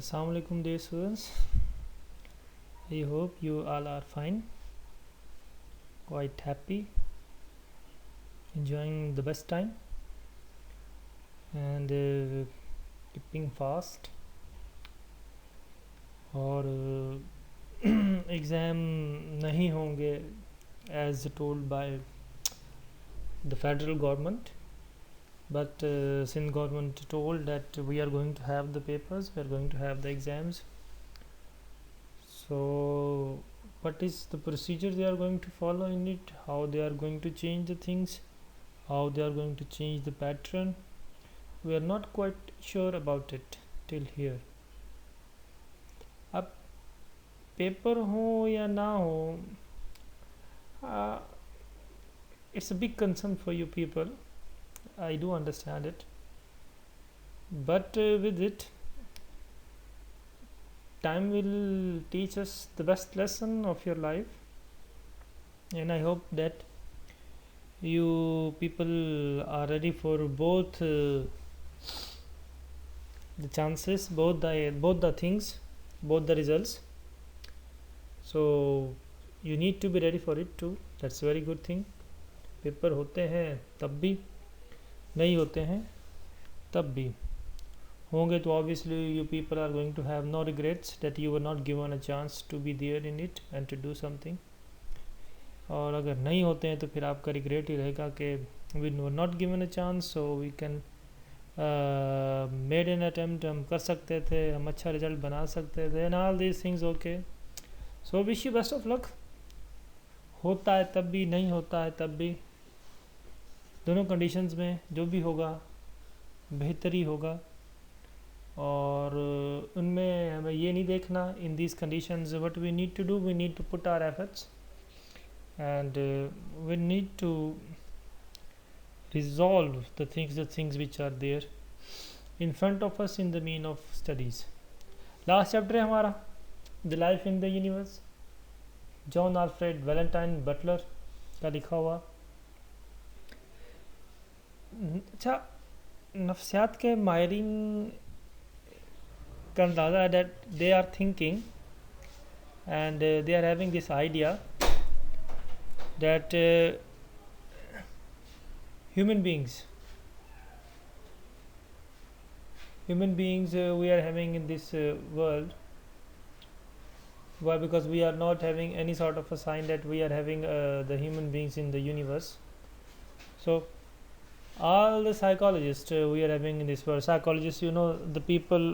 Assalamu alaikum dear students. I hope you all are fine, quite happy, enjoying the best time and keeping fast. और exam नहीं होंगे as told by the federal government, but since government told that we are going to have the papers, we are going to have the exams. So what is the procedure they are going to follow in it, how they are going to change the things, how they are going to change the pattern, we are not quite sure about it till here. अब paper हो या ना हो, it's a big concern for you people. I do understand it, but with it time will teach us the best lesson of your life, and I hope that you people are ready for both the chances, both the things, both the results. So you need to be ready for it too. That's a very good thing. Paper होते हैं तब भी, नहीं होते हैं तब भी होंगे तो obviously you people are going to have no regrets that you were not given a chance to be there in it and to do something. और अगर नहीं होते हैं तो फिर आपका रिग्रेट ही रहेगा कि we were not given a chance, so we can made an attempt, हम कर सकते थे, हम अच्छा रिजल्ट बना सकते थे, and all these things. Okay, so wish you best of luck. होता है तब भी, नहीं होता है तब भी, दोनों कंडीशंस में जो भी होगा बेहतर ही होगा. और उनमें हमें ये नहीं देखना, in these conditions what we need to do, we need to put our efforts and we need to resolve the things which are there in front of us in the mean of studies. Last chapter है हमारा The Life in the Universe, John Alfred Valentine Butler का लिखा हुआ. अच्छा, नफ्सियात के माहिरीन का अंदाज़ा है that they are thinking and they are having this idea that human beings we are having in this world. Why? Because we are not having any sort of a sign that we are having the human beings in the universe. So all the psychologists we are having in this world, psychologists, you know, the people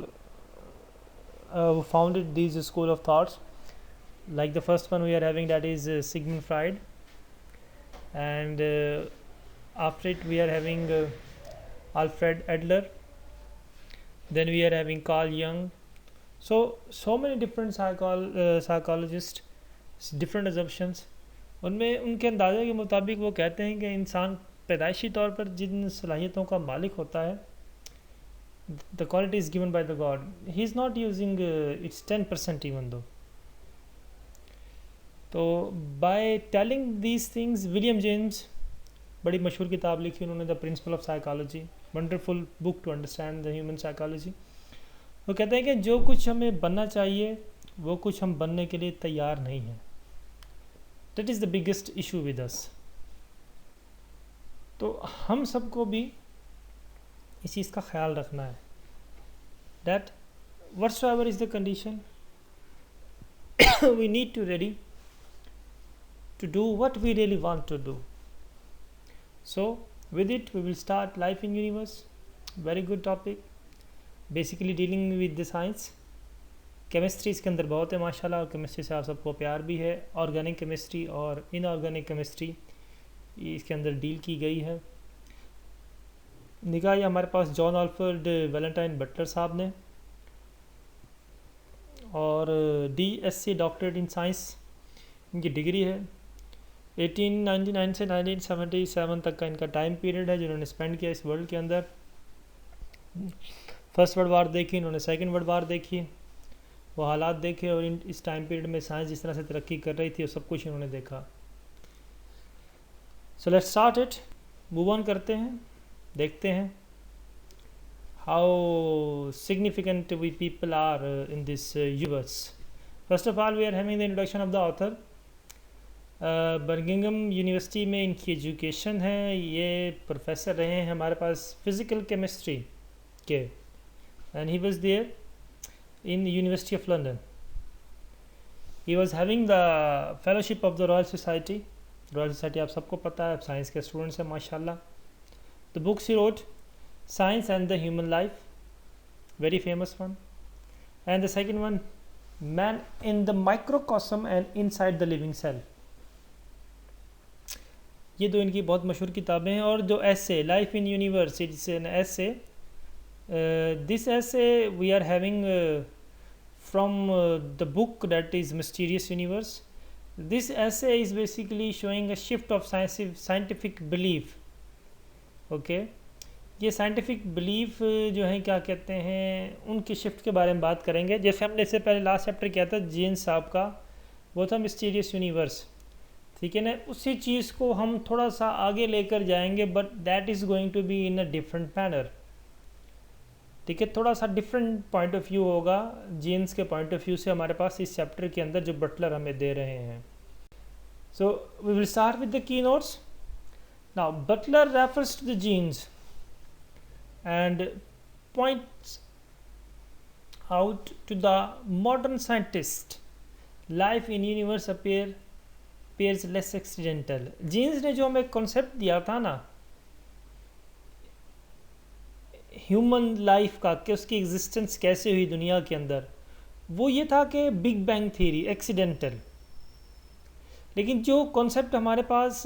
who founded these school of thoughts, like the first one we are having, that is Sigmund Freud, and after it we are having Alfred Adler, then we are having Carl Jung. So many different psychologists, different assumptions. उनमें उनके अंदाजे के मुताबिक वो कहते हैं कि इंसान पैदाइशी तौर पर जिन सलाहियतों का मालिक होता है, the quality is given by the God. He is not using it's 10% even though. तो by telling these things, William James, बड़ी मशहूर किताब लिखी उन्होंने, the principle of psychology, wonderful book to understand the human psychology. वो कहते हैं कि जो कुछ हमें बनना चाहिए वो कुछ हम बनने के लिए तैयार नहीं हैं. That is the biggest issue with us. तो हम सबको भी इस चीज़ का ख्याल रखना है that whatsoever is the condition we need to ready to do what we really want to do. So with it we will start Life in Universe. Very good topic, basically dealing with the science. Chemistry इसके अंदर बहुत है माशाल्लाह, और chemistry से आप सबको प्यार भी है. ऑर्गेनिक केमिस्ट्री और इनऑर्गेनिक केमिस्ट्री इसके अंदर डील की गई है. निकाह हमारे पास जॉन आल्फ्रेड वैलेंटाइन बटलर साहब ने, और DSc डॉक्टरेट इन साइंस इनकी डिग्री है. 1899 से 1977 तक का इनका टाइम पीरियड है जिन्होंने स्पेंड किया इस वर्ल्ड के अंदर. फर्स्ट वर्ल्ड वार देखी इन्होंने, सेकंड वर्ल्ड वार देखी, वो हालात देखे, और इस टाइम पीरियड में साइंस जिस तरह से तरक्की कर रही थी वो सब कुछ इन्होंने देखा. So let's start it, move on करते हैं, देखते हैं how significant we people are in this universe. First of all, we are having the introduction of the author. Birmingham University में इनकी एजुकेशन है, ये प्रोफेसर रहे हैं हमारे पास फिज़िकल केमिस्ट्री के, and he was there in University of London. He was having the fellowship of the Royal Society. Royal Society आप सबको पता है, आप साइंस के स्टूडेंट्स हैं माशाल्लाह. The books he wrote, science and the human life, very famous one, and the second one, man in the microcosm and inside the living cell. ये दो इनकी बहुत मशहूर किताबें हैं. और जो essay life in universe, it's an essay, this essay we are having from the book that is mysterious universe. This essay is basically showing a shift of scientific belief. Okay, ये साइंटिफिक बिलीफ जो है क्या कहते हैं, उनके shift के बारे में बात करेंगे. जैसे हमने इससे पहले लास्ट चैप्टर किया था जेम्स साहब का, वो था मिस्टीरियस यूनिवर्स, ठीक है ना. उसी चीज़ को हम थोड़ा सा आगे लेकर जाएंगे, but that is going to be in a different manner. ठीक है, थोड़ा सा डिफरेंट पॉइंट ऑफ व्यू होगा जेम्स के पॉइंट ऑफ व्यू से हमारे पास इस चैप्टर के अंदर जो बटलर हमें दे रहे हैं. So we will start with the key notes. Now Butler refers to the Jeans and points out to the modern scientist life in universe appears less accidental. Jeans ने जो हमें कॉन्सेप्ट दिया था ना ह्यूमन लाइफ का, कि उसकी existence कैसे हुई दुनिया के अंदर, वो ये था कि बिग बैंग थ्योरी, एक्सीडेंटल. लेकिन जो कॉन्सेप्ट हमारे पास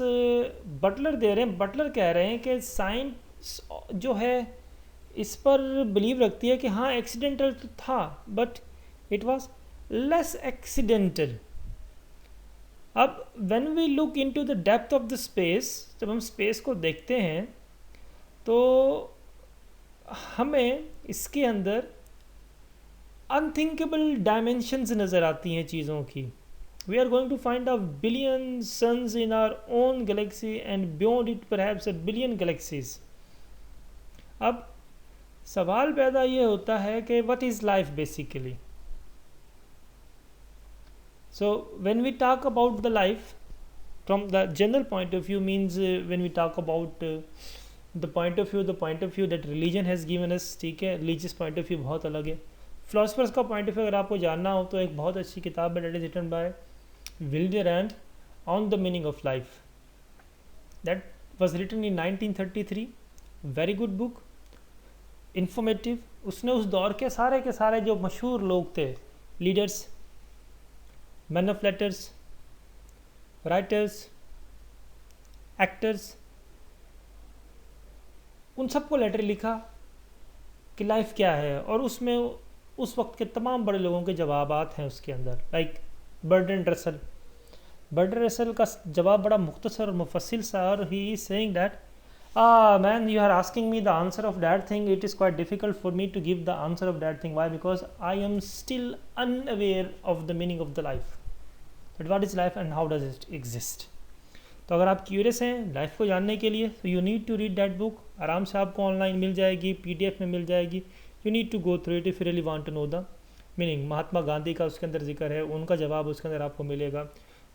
बटलर दे रहे हैं, बटलर कह रहे हैं कि साइंस जो है इस पर बिलीव रखती है कि हाँ एक्सीडेंटल तो था, but it was less accidental. अब when we look into the depth of the space, जब हम स्पेस को देखते हैं तो हमें इसके अंदर अनथिंकेबल डायमेंशंस नज़र आती हैं चीज़ों की. We are going to find out billion suns in our own galaxy and beyond it perhaps a billion galaxies. अब सवाल पैदा ये होता है कि what is life basically. So when we talk about the life from the general point of view, means when we talk about the point of view that religion has given us, ठीक है, religious point of view बहुत अलग है. Philosophers का point of view अगर आपको जानना हो तो एक बहुत अच्छी किताब है, that is written by Will Durant on the meaning of life. That was written in 1933. Very good book, informative. उसने उस दौर के सारे जो मशहूर लोग थे, leaders, man of letters, writers, actors, उन सबको लेटर लिखा कि लाइफ क्या है, और उसमें उस वक्त के तमाम बड़े लोगों के जवाबात हैं उसके अंदर. Like Bertrand Russell. Bertrand Russell का जवाब बड़ा मुख्तसर और मुफस्सिल सा, और he is saying that man, you are asking me the answer of that thing. It is quite difficult for me to give the answer of that thing. Why? Because I am still unaware of the meaning of the life. But what is life and how does it exist? तो अगर आप curious हैं life को जानने के लिए, तो you need to read that book. आराम से आपको ऑनलाइन मिल जाएगी, PDF में मिल जाएगी. You need to go through it if you really want to know the meaning. Mahatma Gandhi का उसके अंदर जिक्र है, उनका जवाब उसके अंदर आपको मिलेगा,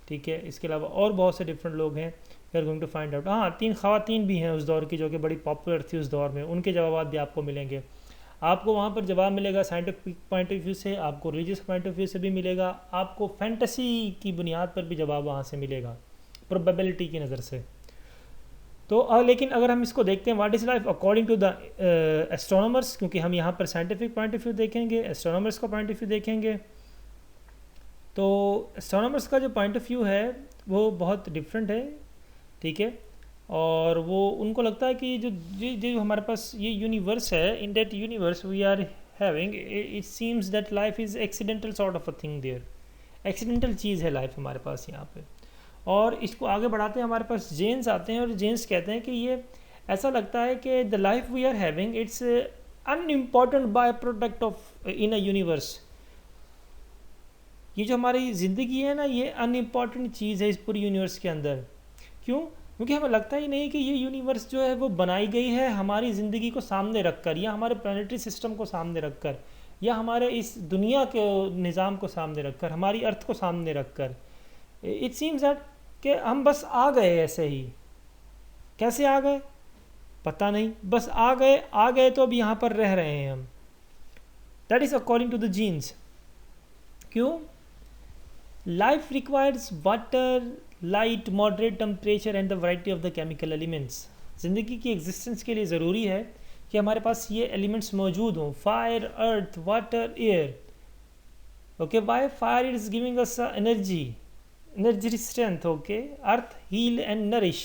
ठीक है. इसके अलावा और बहुत से डिफरेंट लोग हैं, we are going to find out. हाँ, 3 ख़वातीन भी हैं उस दौर की जो कि बड़ी पॉपुलर थी उस दौर में, उनके जवाब भी आपको मिलेंगे. आपको वहाँ पर जवाब मिलेगा साइंटिफिक पॉइंट ऑफ व्यू से, आपको रिलीजियस पॉइंट ऑफ व्यू से भी मिलेगा, आपको फैंटेसी की बुनियाद पर भी जवाब वहाँ से मिलेगा, प्रोबेबिलिटी की नज़र से. तो लेकिन अगर हम इसको देखते हैं what is life according to the astronomers, क्योंकि हम यहाँ पर साइंटिफिक पॉइंट ऑफ व्यू देखेंगे, एस्ट्रोनॉमर्स का पॉइंट ऑफ व्यू देखेंगे, तो एस्ट्रोनॉमर्स का जो पॉइंट ऑफ व्यू है वो बहुत डिफरेंट है, ठीक है. और वो उनको लगता है कि जो हमारे पास ये यूनिवर्स है, in that universe we are having, it seems that life is accidental sort of a thing there. Accidental चीज़ है लाइफ हमारे पास यहाँ पे. और इसको आगे बढ़ाते हैं, हमारे पास जेन्स आते हैं, और जेन्स कहते हैं कि ये ऐसा लगता है कि the life we are having it's unimportant by product of in a universe. ये जो हमारी ज़िंदगी है ना, ये अनइम्पॉर्टेंट चीज़ है इस पूरी यूनिवर्स के अंदर. क्यों? क्योंकि हमें लगता ही नहीं कि ये यूनिवर्स जो है वो बनाई गई है हमारी ज़िंदगी को सामने रखकर, या हमारे प्लानिटरी सिस्टम को सामने रखकर, या हमारे इस दुनिया के निज़ाम को सामने रखकर, हमारी अर्थ को सामने रखकर। इट सीम्स दैट कि हम बस आ गए ऐसे ही। कैसे आ गए पता नहीं, बस आ गए तो अब यहाँ पर रह रहे हैं हम। That is according to the genes. क्यों? Life requires water, light, moderate temperature and the variety of the chemical elements. ज़िंदगी की एग्जिस्टेंस के लिए ज़रूरी है कि हमारे पास ये एलिमेंट्स मौजूद हों, fire, earth, water, air. Okay, why fire is giving us energy strength, okay, earth heal and nourish,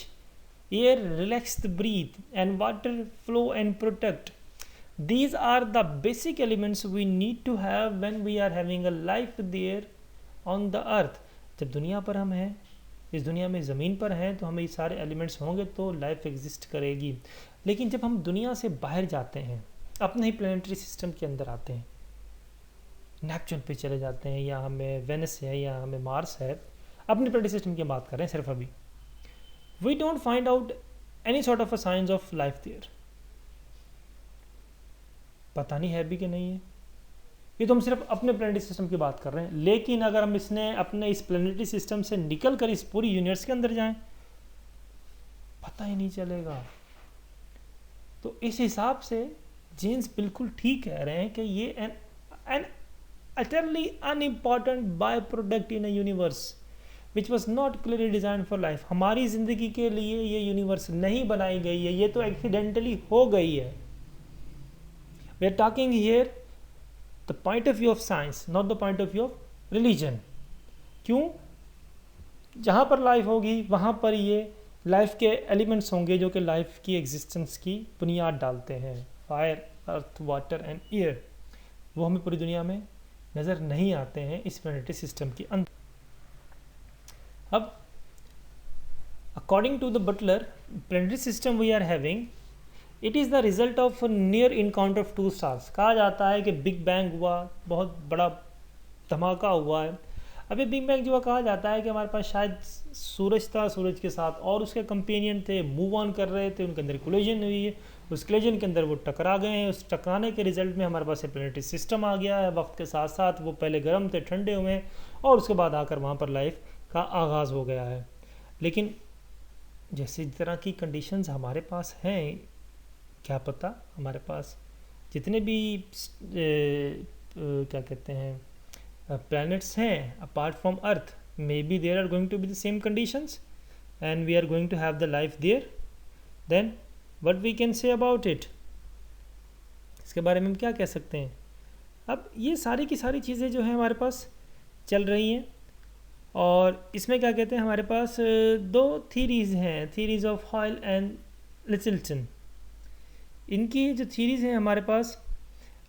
air relax the breathe, and water flow and protect. These are the basic elements we need to have when we are having a life there on the earth. जब दुनिया पर हम हैं, इस दुनिया में ज़मीन पर हैं, तो हमें ये सारे एलिमेंट्स होंगे तो लाइफ एग्जिस्ट करेगी। लेकिन जब हम दुनिया से बाहर जाते हैं, अपने ही प्लानिटरी सिस्टम के अंदर आते हैं, नेपच्यून पे चले जाते हैं, या हमें वेनस है, या हमें मार्स है, अपने प्लानिटरी सिस्टम की बात कर रहे हैं सिर्फ अभी, we don't find out any sort of a science of life there. पता नहीं है भी कि नहीं है, ये तो हम सिर्फ अपने प्लानिटरी सिस्टम की बात कर रहे हैं। लेकिन अगर हम इसने अपने इस प्लानिटरी सिस्टम से निकल कर इस पूरी यूनिवर्स के अंदर जाएं, पता ही नहीं चलेगा। तो इस हिसाब से जीन्स बिल्कुल ठीक कह रहे हैं कि ये N utterly unimportant byproduct in a universe which was not clearly designed for life। हमारी ज़िंदगी के लिए ये यूनिवर्स नहीं बनाई गई है, ये तो एक्सीडेंटली हो गई है। We are talking here the point of view of science, not the point of view of religion। क्यों? जहाँ पर लाइफ होगी वहाँ पर ये लाइफ के एलिमेंट्स होंगे जो कि लाइफ की एग्जिस्टेंस की बुनियाद डालते हैं। Fire, earth, water and air, वो हमें पूरी दुनिया में नज़र नहीं आते हैं इस प्लानिटरी सिस्टम के अंदर। अब according to the Butler, planetary system we are having, it is the result of near encounter of two stars. कहा जाता है कि बिग बैंग हुआ, बहुत बड़ा धमाका हुआ है। अभी बिग बैंग जो कहा जाता है कि हमारे पास शायद सूरज था, सूरज के साथ और उसके कंपेनियन थे, मूव ऑन कर रहे थे, उनके अंदर कोलिजन हुई है, उस कोलिजन के अंदर वो टकरा गए हैं, उस टकराने के रिजल्ट में हमारे पास प्लानिटरी सिस्टम आ गया है। वक्त के साथ साथ वो पहले गर्म थे, ठंडे हुए हैं, और उसके बाद आकर वहाँ पर लाइफ का आगाज़ हो गया है। लेकिन जैसे तरह की कंडीशंस हमारे पास हैं, क्या पता हमारे पास जितने भी क्या कहते हैं planets हैं apart from earth, maybe there are going to be the same conditions and we are going to have the life there, then what we can say about it, इसके बारे में हम क्या कह सकते हैं। अब ये सारी की सारी चीज़ें जो हैं हमारे पास चल रही हैं, और इसमें क्या कहते हैं हमारे पास दो थीरीज़ हैं, थीरीज़ ऑफ हॉयल एंड लिटिलसन। इनकी जो थीरीज़ हैं हमारे पास,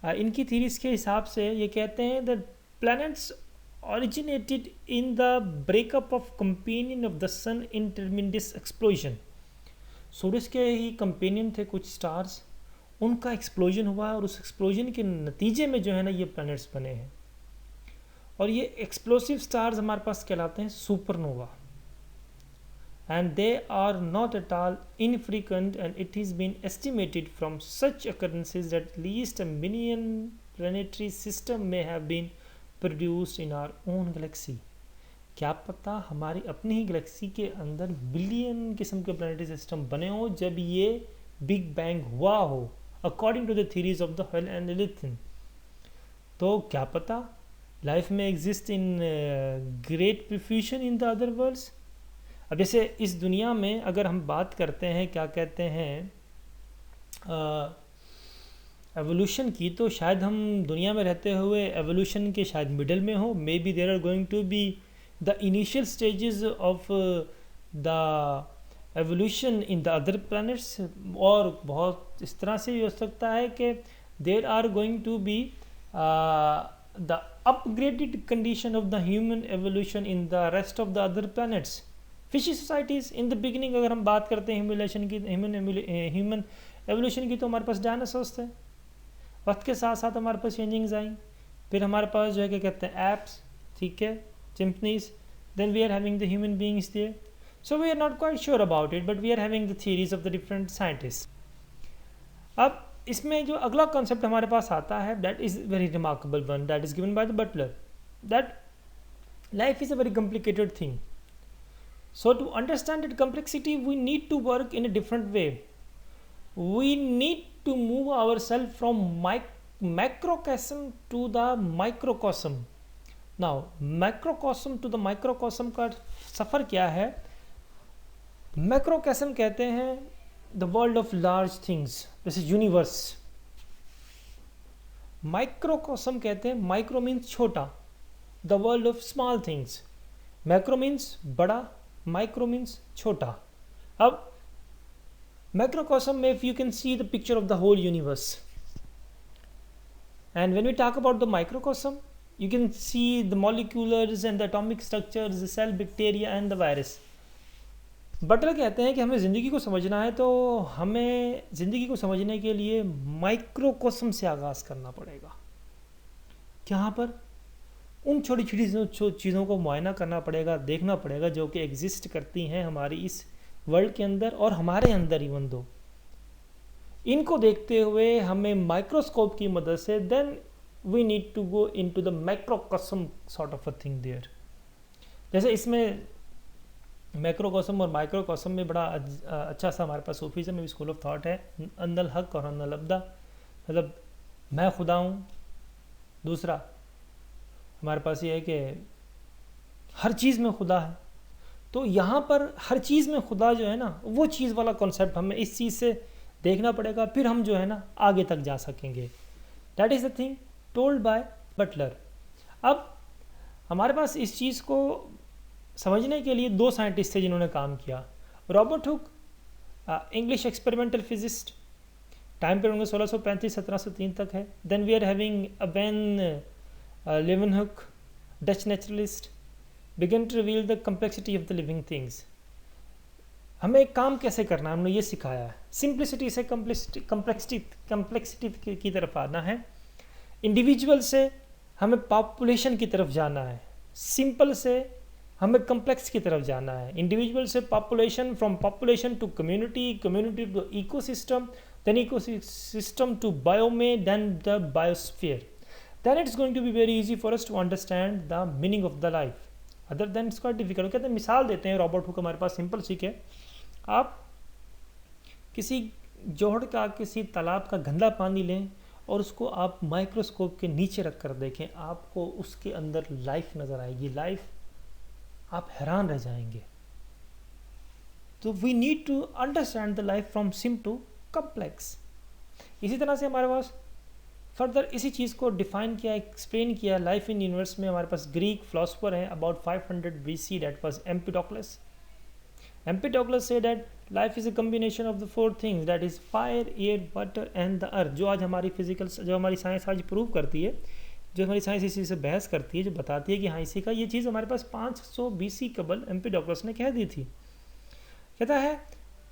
इनकी थीरीज़ के हिसाब से ये कहते हैं the planets originated in the breakup of companion of the sun in tremendous explosion। सूरज के ही कंपेनियन थे कुछ स्टार्स, उनका एक्सप्लोजन हुआ है, और उस एक्सप्लोजन के नतीजे में जो है ना ये प्लैनेट्स बने हैं। और ये एक्सप्लोसिव स्टार्स हमारे पास कहलाते हैं supernova, and they are not at all infrequent, and it is been estimated from such occurrences that at least a million planetary system may have been produced in our own galaxy. क्या पता हमारी अपनी ही Galaxy के अंदर billion किस्म के planetary system बने हो जब ये बिग बैंग हुआ हो, according to the theories of the Hoyle and Lyttleton. तो क्या पता लाइफ में exist in great profusion in the other worlds. अब जैसे इस दुनिया में अगर हम बात करते हैं क्या कहते हैं एवोल्यूशन की, तो शायद हम दुनिया में रहते हुए एवोल्यूशन के शायद मिडल में हो। Maybe there are going to be the initial stages of the evolution in the other planets, और बहुत इस तरह से भी हो सकता है कि there are going to be the upgraded condition of the human evolution in the rest of the other planets. Fishy societies in the beginning अगर हम बात करते हैं ह्यूमन एवोल्यूशन की, तो हमारे पास डायनासोर्स थे। वक्त के साथ साथ हमारे पास चेंजिंग्स आई, फिर हमारे पास जो है क्या कहते हैं एप्स, ठीक है, chimpanzees, then we are having the human beings there. So we are not quite sure about it, but we are having the theories of the different scientists. अब इसमें जो अगला कॉन्सेप्ट हमारे पास आता है, that is very remarkable one, that is given by the Butler, that life is a very complicated thing. So to understand its complexity, we need to work in a different way. We need to move ourselves from macrocosm to the microcosm. Now macrocosm to the microcosm का सफ़र क्या है? Macrocosm कहते हैं the world of large things, this is universe. Microcosm कहते हैं, micro means छोटा, the world of small things. Macro means बड़ा, micro means छोटा. अब macrocosm में if you can see the picture of the whole universe, and when we talk about the microcosm, you can see the molecules and the atomic structures, the cell, bacteria and the virus. Butler कहते हैं कि हमें ज़िंदगी को समझना है तो हमें ज़िंदगी को समझने के लिए माइक्रोकॉस्म से आगाज़ करना पड़ेगा. यहाँ पर उन छोटी छोटी चीज़ों को मुआयना करना पड़ेगा, देखना पड़ेगा जो कि एग्जिस्ट करती हैं हमारी इस वर्ल्ड के अंदर और हमारे अंदर इवन दो. इनको देखते हुए हमें माइक्रोस्कोप की मदद से then we need to go into the macrocosm sort of a thing there. जैसे इसमें मैक्रोकॉस्म और माइक्रोकॉस्म में बड़ा अच्छा सा हमारे पास सूफीज़म में स्कूल ऑफ थॉट है, अन्नल हक और अन्नल अब्दा, मतलब मैं खुदा हूँ. दूसरा हमारे पास ये है कि हर चीज़ में खुदा है. तो यहाँ पर हर चीज़ में खुदा जो है ना, वो चीज़ वाला कॉन्सेप्ट हमें इस चीज़ से देखना पड़ेगा, फिर हम जो है ना आगे तक जा सकेंगे. That is the thing told by Butler. अब हमारे पास इस चीज़ को समझने के लिए दो साइंटिस्ट थे जिन्होंने काम किया. Robert Hooke, English experimental physicist, time पर होंगे 1635-1703 तक है. Then we are having van Leeuwenhoek, Dutch naturalist, begin to reveal the complexity of the living things. हमें एक काम कैसे करना है, हमने ये सिखाया है. सिंप्लिसिटी से कम्प्लेक्सिटी की तरफ आना है. इंडिविजुअल से हमें पॉपुलेशन की तरफ जाना है. सिंपल से हमें कम्प्लेक्स की तरफ जाना है. इंडिविजुअल से population, from population to community, community to ecosystem, then ecosystem to biome, then the biosphere. Then it's going to be very easy for us to understand the meaning of the life. Other than it's quite difficult. कहते हैं, मिसाल देते हैं Robert Hooke हमारे पास simple सीख है. आप किसी जोहड़ का, किसी तालाब का गंदा पानी लें और उसको आप माइक्रोस्कोप के नीचे रख कर देखें, आपको उसके अंदर लाइफ नज़र आएगी. लाइफ, आप हैरान रह जाएंगे. तो we need to understand the life from simple to complex. इसी तरह से हमारे पास फर्दर इसी चीज़ को डिफाइन किया, एक्सप्लेन किया लाइफ इन यूनिवर्स में. हमारे पास ग्रीक फिलोसोफर हैं about 500 BC, that was Empedocles. Empedocles से that life is a combination of the four things, that is fire, air, water and the earth. जो आज हमारी फिजिकल, जो हमारी साइंस आज प्रूव करती है, जो हमारी साइंस इसी से बहस करती है, जो बताती है कि हाँ इसी का ये चीज़ हमारे पास 500 BC कबल एम्पिडोक्लस ने कह दी थी. कहता है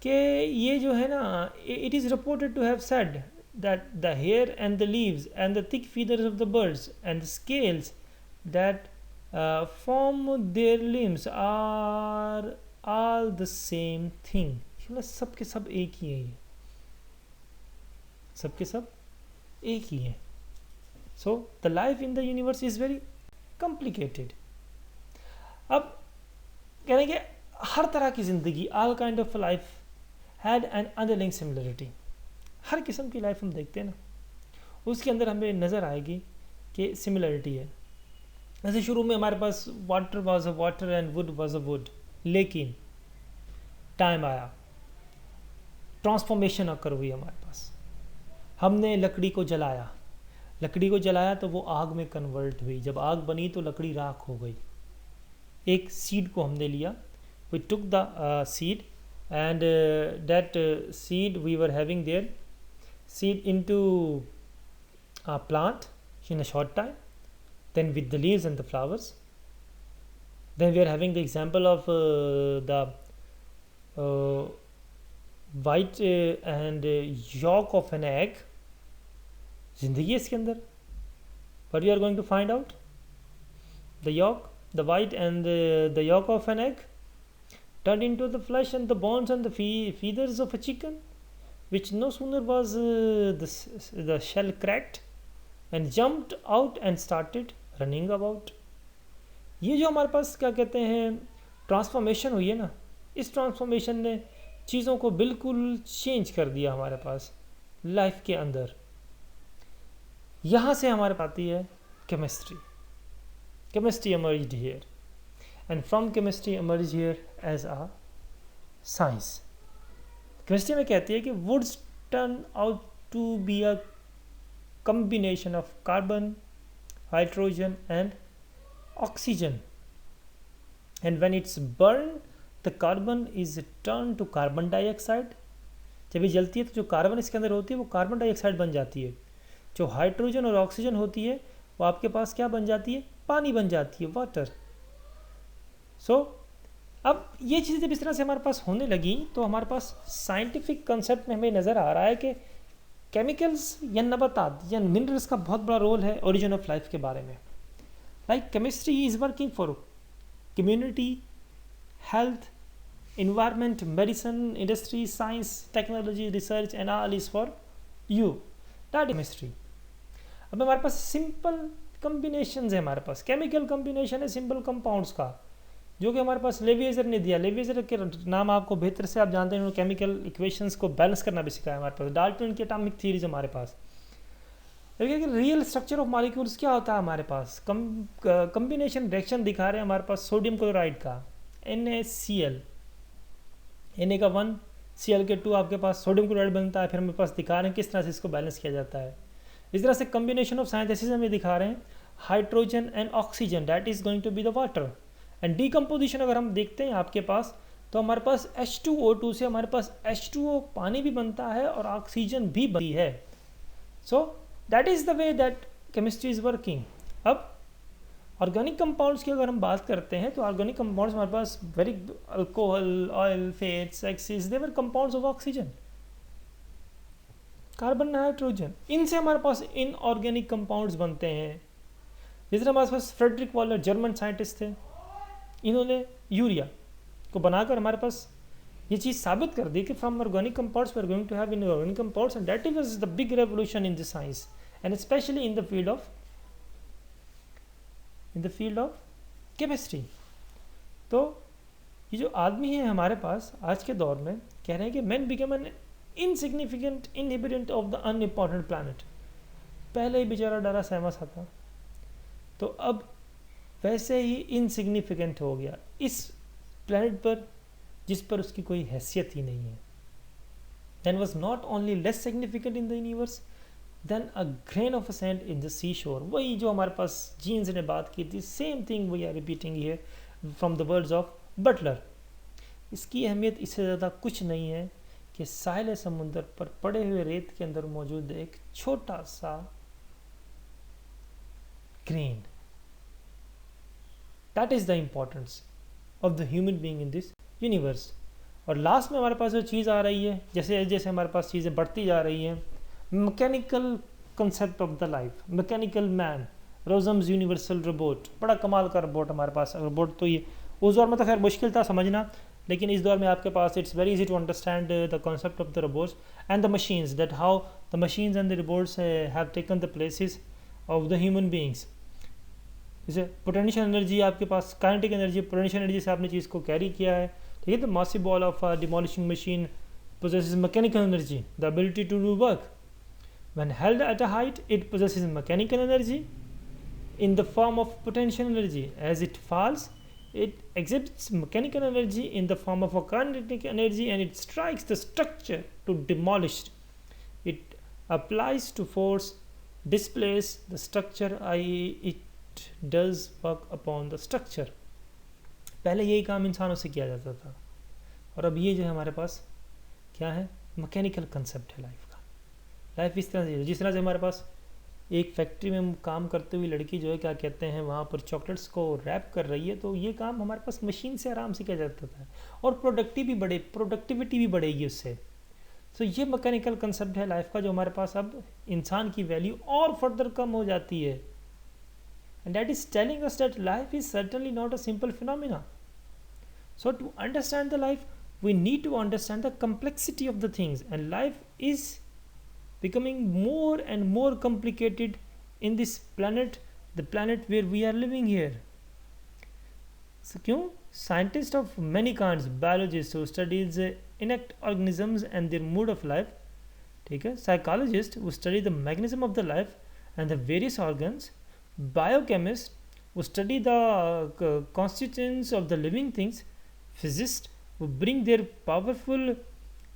कि ये जो है ना, it is reported to have said that the hair and the leaves and the thick feathers of the birds and the scales that form their limbs are all the same thing. सब के सब एक ही हैं, सब के सब एक ही हैं. So the life in the universe is very complicated. अब कह रहे हैं कि हर तरह की ज़िंदगी, all kind of life had an underlying similarity. हर किस्म की लाइफ हम देखते हैं ना, उसके अंदर हमें नज़र आएगी कि सिमिलरिटी है. जैसे शुरू में हमारे पास water was a water and wood was a wood, लेकिन टाइम आया, ट्रांसफॉर्मेशन अकर हुई हमारे पास. हमने लकड़ी को जलाया, लकड़ी को जलाया तो वो आग में कन्वर्ट हुई. जब आग बनी तो लकड़ी राख हो गई. एक सीड को हमने लिया, we took the seed and that seed we were having there, seed into a plant in a short time, then with the leaves and the flowers. Then we are having the example of the white and yolk of an egg. जिंदगी है इसके अंदर. But we are going to find out the yolk, the white and the yolk of an egg. turned into the flesh and the bones and the feathers of a chicken, which no sooner was the shell cracked and jumped out and started running about. ये जो हमारे पास क्या कहते हैं transformation हुई है ना, इस ट्रांसफॉर्मेशन ने चीज़ों को बिल्कुल चेंज कर दिया हमारे पास लाइफ के अंदर। यहाँ से हमारे पास आती है chemistry. Chemistry emerged here, and from chemistry emerged here as a science. Chemistry में कहती है कि woods turn out to be a combination of carbon, hydrogen and oxygen, and when it's burned the carbon is turned to carbon dioxide. जब ये जलती है तो जो कार्बन इसके अंदर होती है वो कार्बन डाइऑक्साइड बन जाती है, जो हाइड्रोजन और ऑक्सीजन होती है वो आपके पास क्या बन जाती है, पानी बन जाती है, वाटर। सो अब ये चीज़ें जब इस तरह से हमारे पास होने लगी तो हमारे पास साइंटिफिक कंसेप्ट में हमें नज़र आ रहा है कि केमिकल्स या नबातात या मिनरल्स का बहुत बड़ा रोल है ओरिजिन ऑफ लाइफ के बारे में। Like chemistry is working for community, health, environment, medicine, industry, science, technology, research and all is for you. That is chemistry. अब हमारे पास सिंपल कम्बिनेशन है, हमारे पास केमिकल कम्बिनेशन है सिंपल कंपाउंड्स का, जो कि हमारे पास लेविएजर ने दिया। लेविएजर के नाम आपको बेहतर से आप जानते हैं, उन्होंने केमिकल इक्वेशंस को बैलेंस करना भी सिखाया हमारे पास। डाल्टन की एटॉमिक थ्योरीज हमारे पास। लेकिन रियल स्ट्रक्चर ऑफ मॉलिक्यूल्स क्या होता है हमारे पास, कम्बिनेशन रिएक्शन दिखा रहे हैं हमारे पास सोडियम क्लोराइड का NaCl, Na का 1 Cl के 2 आपके पास सोडियम क्लोराइड बनता है। फिर हमारे पास दिखा रहे हैं किस तरह से इसको बैलेंस किया जाता है। इस तरह से कम्बिनेशन ऑफ साइंथेसिस में दिखा रहे हैं hydrogen and oxygen, that is going to be the water. And decomposition अगर हम देखते हैं आपके पास तो हमारे पास H2O2 से हमारे पास H2O पानी भी बनता है और ऑक्सीजन भी बनती है। So that is the way that chemistry is working. अब ऑर्गेनिक कंपाउंड्स की अगर हम बात करते हैं तो ऑर्गेनिक कंपाउंड्स हमारे पास वेरी अल्कोहल, ऑयल, फैट्स, एक्सिस, they were compounds of oxygen, carbon, hydrogen. इनसे हमारे पास इनऑर्गेनिक कंपाउंड्स बनते हैं। जिस तरह हमारे पास फ्रेडरिक वॉलर जर्मन साइंटिस्ट थे, इन्होंने यूरिया को बनाकर हमारे पास ये चीज़ साबित कर दी कि from organic compounds we are going to have inorganic compounds, and that was the big revolution in the science and specially in the field of chemistry. तो ये जो आदमी है हमारे पास आज के दौर में कह रहे हैं कि man become an insignificant inhabitant of the unimportant planet. पहले ही बेचारा डरा सहमा सा था, तो अब वैसे ही इनसिग्निफिकेंट हो गया इस प्लैनेट पर जिस पर उसकी कोई हैसियत ही नहीं है। Then was not only less significant in the universe than a grain of a sand in the sea shore. वही जो हमारे पास जीन्स ने बात की थी, same thing we are repeating here from the words of Butler. इसकी अहमियत इससे ज़्यादा कुछ नहीं है कि साहिल समुंदर पर पड़े हुए रेत के अंदर मौजूद एक छोटा सा grain. That is the importance of the human being in this universe. और लास्ट में हमारे पास जो चीज़ आ रही है, जैसे जैसे हमारे पास चीज़ें बढ़ती जा रही हैं, mechanical concept of the life, mechanical man, Rossum's universal robot, बड़ा कमाल का रोबोट हमारे पास। रोबोट तो ये उस दौर में तो खैर मुश्किल था समझना, लेकिन इस दौर में आपके पास it's very easy to understand the concept of the robots and the machines, that how the machines and the robots have taken the places of the human beings. जैसे पोटेंशियल एनर्जी आपके पास, काइनेटिक एनर्जी, पोटेंशियल एनर्जी से आपने चीज़ को carry किया है, ठीक है। The massive ball of demolishing machine possesses mechanical energy, the ability to do work. When held at a height, it possesses mechanical energy in the form of potential energy. As it falls, it exhibits mechanical energy in the form of a kinetic energy, and it strikes the structure to demolish it. Applies to force, displace the structure, i.e. it does work upon the structure. पहले यही काम इंसानों से किया जाता था, और अब ये जो है हमारे पास क्या है, मैकेनिकल कंसेप्ट है लाइफ का। लाइफ इस तरह से, जिस तरह से हमारे पास एक फैक्ट्री में काम करते हुए लड़की जो है क्या कहते हैं वहाँ पर चॉकलेट्स को रैप कर रही है, तो ये काम हमारे पास मशीन से आराम से किया जाता था, और प्रोडक्टिविटी भी बढ़ेगी उससे। तो ये मैकेनिकल कंसेप्ट है लाइफ का, जो हमारे पास अब इंसान की वैल्यू और फर्दर कम हो जाती है। And that is telling us that life is certainly not a simple phenomena. So to understand the life, we need to understand the complexity of the things, and life is becoming more and more complicated in this planet, the planet where we are living here. So क्यों? Scientists of many kinds, biologists who studies innate organisms and their mode of life, ठीक है, psychologists who study the mechanism of the life and the various organs, biochemists who study the constituents of the living things, physicists who bring their powerful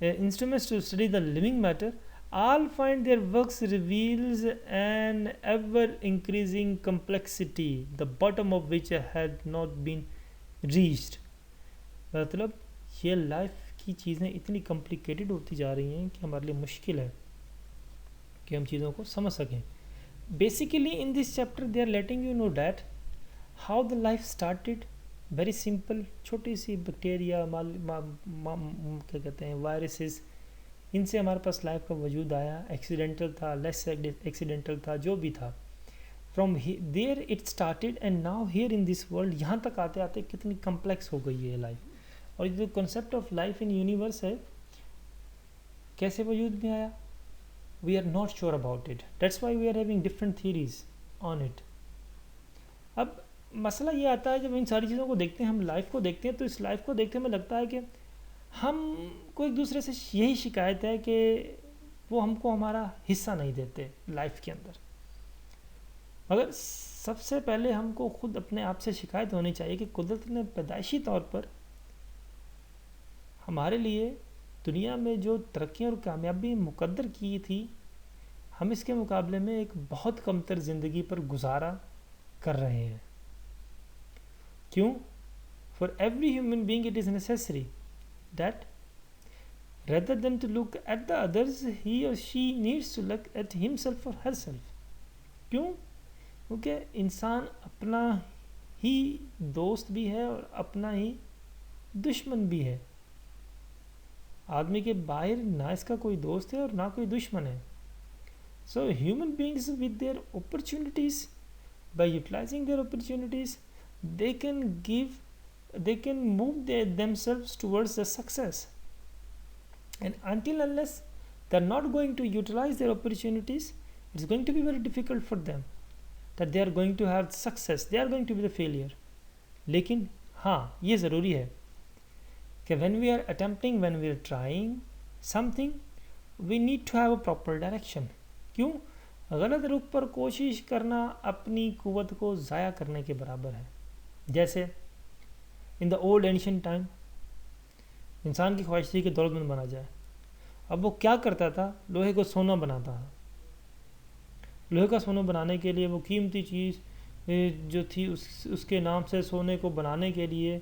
instruments to study the living matter, all find their works reveals an ever increasing complexity, the bottom of which had not been reached. मतलब ये life की चीज़ें इतनी complicated होती जा रही हैं कि हमारे लिए मुश्किल है कि हम चीज़ों को समझ सकें. Basically in this chapter they are letting you know that how the life started. Very simple, छोटी सी बैक्टीरिया, क्या कहते हैं, वायरसेस, इनसे हमारे पास लाइफ का वजूद आया. एक्सीडेंटल था, लेस एक्सीडेंटल था, जो भी था. From there it started and now here in this world, यहाँ तक आते आते कितनी कम्प्लेक्स हो गई है लाइफ. और जो concept of life in universe है, कैसे वजूद में आया, we are not sure about it. That's why we are having different theories on it. अब मसला ये आता है, जब इन सारी चीज़ों को देखते हैं, हम लाइफ को देखते हैं, तो इस लाइफ को देखते हमें लगता है कि हम को एक दूसरे से यही शिकायत है कि वो हमको हमारा हिस्सा नहीं देते लाइफ के अंदर. मगर सबसे पहले हमको खुद अपने आप से शिकायत होनी चाहिए कि कुदरत ने पैदाइशी तौर पर हमारे लिए दुनिया में जो तरक्की और कामयाबी मुकद्दर की थी, हम इसके मुकाबले में एक बहुत कमतर ज़िंदगी पर गुजारा कर रहे हैं. क्यों? For every human being it is necessary that rather than to look at the others, he or she needs to look at himself or herself. क्यों? क्योंकि इंसान अपना ही दोस्त भी है और अपना ही दुश्मन भी है. आदमी के बाहर ना इसका कोई दोस्त है और ना कोई दुश्मन है. So human beings with their opportunities, by utilizing their opportunities, they can move themselves towards the success. And until unless they are not going to utilize their opportunities, it's going to be very difficult for them that they are going to have success, they are going to be the failure. लेकिन हाँ, ये ज़रूरी है कि when we are attempting, when we are trying something, we need to have a proper direction. क्यों? गलत रुख पर कोशिश करना अपनी कुव्वत को ज़ाया करने के बराबर है. जैसे in the old ancient time इंसान की ख्वाहिश थी कि दौलतमंद बना जाए. अब वो क्या करता था? लोहे को सोना बनाता था. लोहे का सोना बनाने के लिए वो कीमती चीज़ जो थी उसके नाम से सोने को बनाने के लिए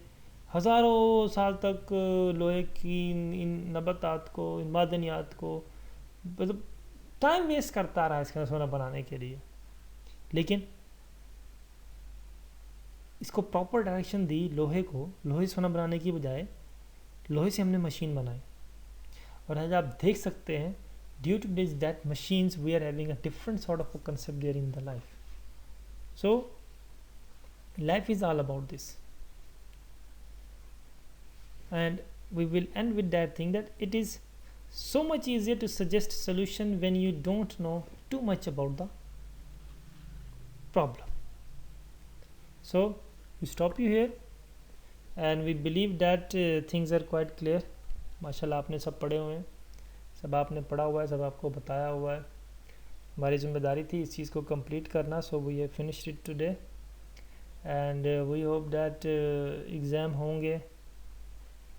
हज़ारों साल तक लोहे की इन नबातात को, इन मादनियात को, मतलब टाइम वेस्ट करता रहा इसका सोना बनाने के लिए. लेकिन इसको प्रॉपर डायरेक्शन दी लोहे को. लोहे सोना बनाने की बजाय लोहे से हमने मशीन बनाई. और आज आप देख सकते हैं, due to this that machines we are having a different sort of a concept there in the life. So life is all about this. And we will end with that thing, that it is so much easier to suggest solution when you don't know too much about the problem. So we stop you here and we believe that things are quite clear. माशाल्लाह आपने सब पढ़े हुए हैं, सब आपने पढ़ा हुआ है, सब आपको बताया हुआ है. हमारी जिम्मेदारी थी इस चीज़ को कंप्लीट करना. So we have finished it today and we hope that exam होंगे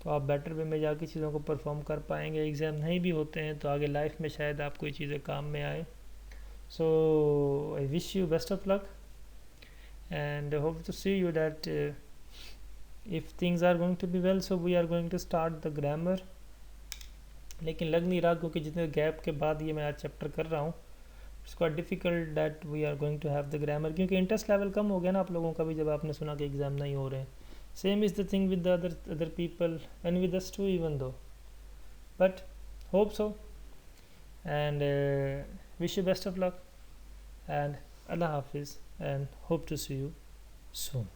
तो आप बेटर वे में जाके चीज़ों को परफॉर्म कर पाएंगे. एग्ज़ाम नहीं भी होते हैं तो आगे लाइफ में शायद आपको ये चीज़ें काम में आए. So I wish you best of luck and hope to see you that if things are going to be well, so we are going to start the grammar. लेकिन लग नहीं रहा क्योंकि जितने गैप के बाद ये मैं आज चैप्टर कर रहा हूँ, it's quite difficult that we are going to have the grammar, क्योंकि इंटरेस्ट लेवल कम हो गया ना आप लोगों का भी जब आपने सुना कि एग्ज़ाम नहीं हो रहे हैं. Same is the thing with the other people and with us too even though, but hope so and wish you best of luck and Allah Hafiz and hope to see you soon.